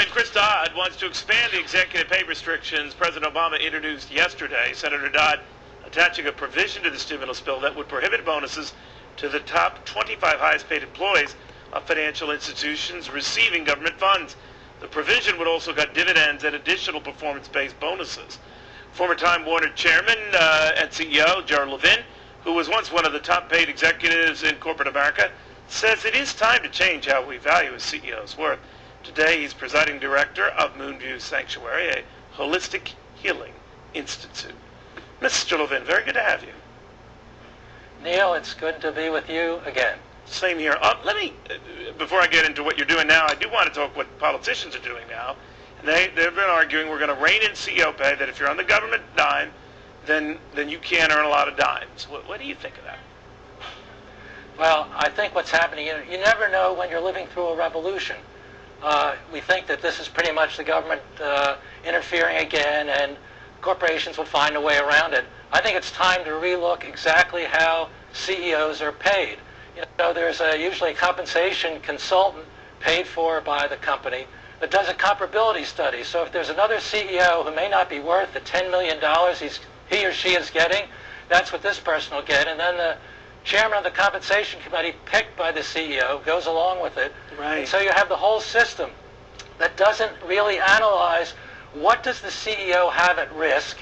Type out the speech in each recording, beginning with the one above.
Chairman Chris Dodd wants to expand the executive pay restrictions President Obama introduced yesterday. Senator Dodd attaching a provision to the stimulus bill that would prohibit bonuses to the top 25 highest paid employees of financial institutions receiving government funds. The provision would also cut dividends and additional performance-based bonuses. Former Time Warner Chairman and CEO Gerald Levin, who was once one of the top paid executives in corporate America, says it is time to change how we value a CEO's worth. Today he's presiding director of Moonview Sanctuary, a holistic healing institute. Mr. Levin, very good to have you. Neil, it's good to be with you again. Same here. Let me, before I get into what you're doing now, I do want to talk what politicians are doing now. And they've been arguing we're going to rein in CEO pay, that if you're on the government dime, then you can't earn a lot of dimes. What do you think of that? Well, I think what's happening, you never know when you're living through a revolution. We think that this is pretty much the government interfering again, and corporations will find a way around it. I think it's time to relook exactly how CEOs are paid. You know, there's usually a compensation consultant paid for by the company that does a comparability study. So if there's another CEO who may not be worth the $10 million he or she is getting, that's what this person will get. And then the chairman of the compensation committee, picked by the CEO, goes along with it. Right. And so you have the whole system that doesn't really analyze what does the CEO have at risk,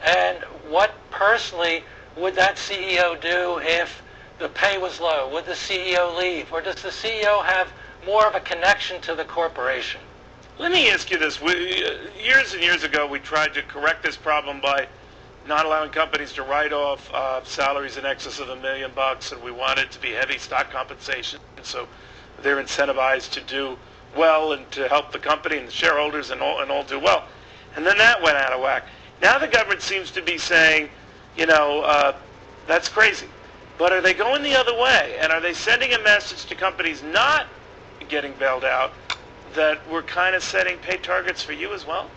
and what personally would that CEO do if the pay was low? Would the CEO leave? Or does the CEO have more of a connection to the corporation? Let me ask you this. Years and years ago, we tried to correct this problem by not allowing companies to write off salaries in excess of $1 million, and we wanted it to be heavy stock compensation, so they're incentivized to do well and to help the company and the shareholders and all do well. And then that went out of whack. Now the government seems to be saying, you know, that's crazy. But are they going the other way? And are they sending a message to companies not getting bailed out that we're kind of setting pay targets for you as well?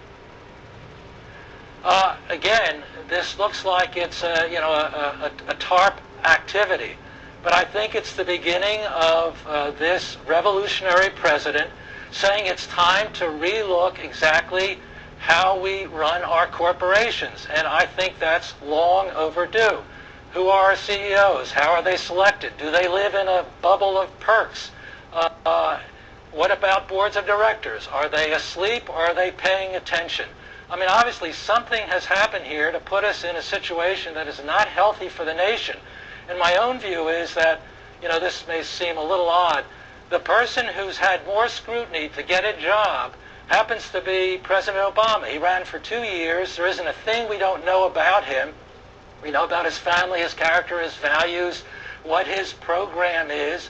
Again, this looks like it's a TARP activity. But I think it's the beginning of this revolutionary president saying it's time to relook exactly how we run our corporations. And I think that's long overdue. Who are our CEOs? How are they selected? Do they live in a bubble of perks? What about boards of directors? Are they asleep or are they paying attention? I mean, obviously something has happened here to put us in a situation that is not healthy for the nation. And my own view is that, you know, this may seem a little odd, the person who's had more scrutiny to get a job happens to be President Obama. He ran for 2 years. There isn't a thing we don't know about him. We know about his family, his character, his values, what his program is.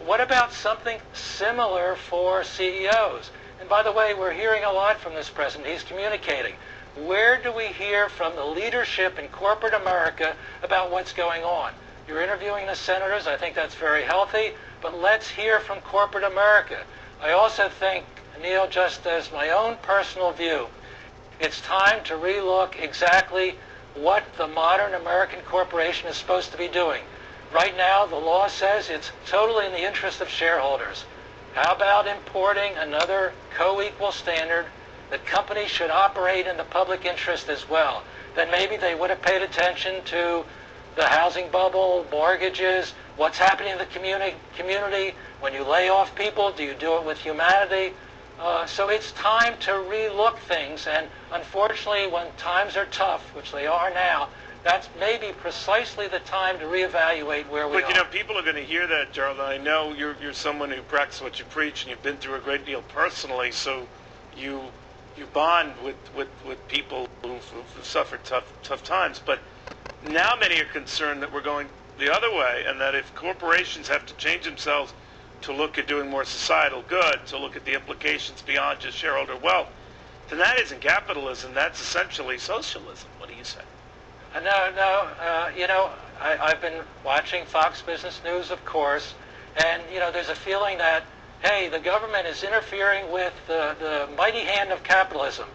What about something similar for CEOs? And by the way, we're hearing a lot from this president. He's communicating. Where do we hear from the leadership in corporate America about what's going on? You're interviewing the senators. I think that's very healthy. But let's hear from corporate America. I also think, Neil, just as my own personal view, it's time to relook exactly what the modern American corporation is supposed to be doing. Right now, the law says it's totally in the interest of shareholders. How about importing another co-equal standard that companies should operate in the public interest as well? Then maybe they would have paid attention to the housing bubble, mortgages, what's happening in the community. When you lay off people, do you do it with humanity? So it's time to relook things, and unfortunately when times are tough, which they are now, that's maybe precisely the time to reevaluate where we are. But you know, people are going to hear that, Gerald. I know you're someone who practices what you preach, and you've been through a great deal personally, so you bond with people who've suffered tough times. But now many are concerned that we're going the other way, and that if corporations have to change themselves to look at doing more societal good, to look at the implications beyond just shareholder wealth, then that isn't capitalism, that's essentially socialism. What do you say? No, I've been watching Fox Business News, of course, and, there's a feeling that, hey, the government is interfering with the mighty hand of capitalism.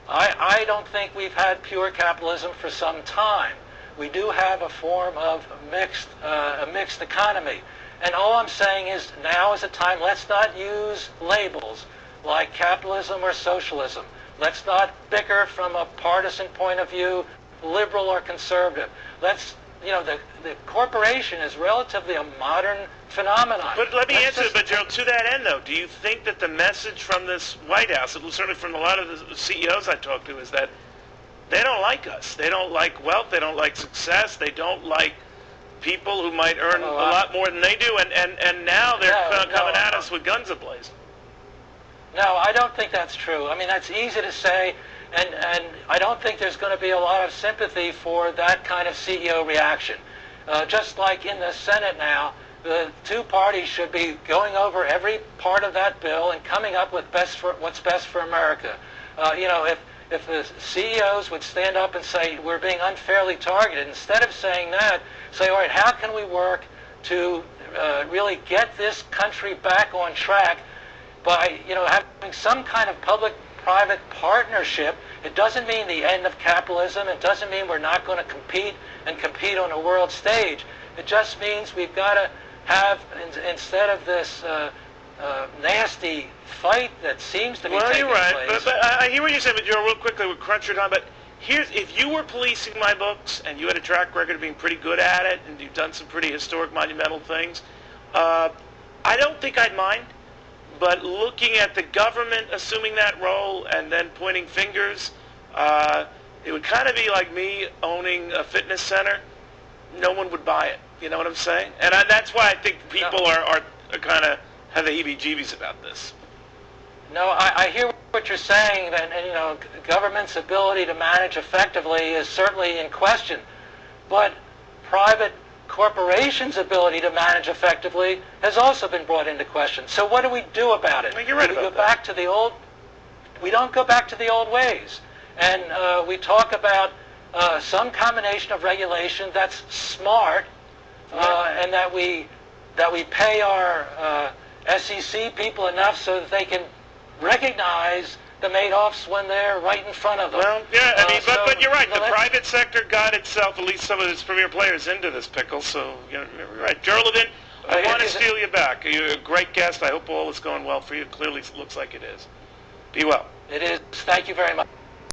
I don't think we've had pure capitalism for some time. We do have a form of a mixed economy. And all I'm saying is now is the time, let's not use labels. like capitalism or socialism. Let's not bicker from a partisan point of view, liberal or conservative. Let's, the corporation is relatively a modern phenomenon. But let me answer it, but Gerald, to that end, though, do you think that the message from this White House, certainly from a lot of the CEOs I talk to, is that they don't like us? They don't like wealth. They don't like success. They don't like people who might earn a lot more than they do, and now they're coming at us with guns ablaze. No, I don't think that's true. I mean, that's easy to say, and I don't think there's going to be a lot of sympathy for that kind of CEO reaction. Just like in the Senate now, the two parties should be going over every part of that bill and coming up with what's best for America. If the CEOs would stand up and say, we're being unfairly targeted, instead of saying that, say, all right, how can we work to really get this country back on track by, having some kind of public-private partnership? It doesn't mean the end of capitalism. It doesn't mean we're not going to compete on a world stage. It just means we've got to have, instead of this nasty fight that seems to be taking you're right. place. But I hear what you're saying, but Joe, real quickly, we'll crunch your time. But if you were policing my books and you had a track record of being pretty good at it and you've done some pretty historic, monumental things, I don't think I'd mind. But looking at the government assuming that role and then pointing fingers, it would kind of be like me owning a fitness center. No one would buy it. You know what I'm saying? And that's why I think people are kind of have the heebie-jeebies about this. No, I hear what you're saying, and government's ability to manage effectively is certainly in question. But private corporations' ability to manage effectively has also been brought into question. So what do we do about it? Well, you're right do we about go back to the old? We don't go back to the old ways, and we talk about some combination of regulation that's smart, and that we pay our SEC people enough so that they can recognize the Madoffs when they're right in front of them. Well, yeah, but you're right. The private sector got itself, at least some of its premier players, into this pickle. So you're right. Gerald, Levin, I want to steal you back. You're a great guest. I hope all is going well for you. Clearly, it looks like it is. Be well. It is. Thank you very much.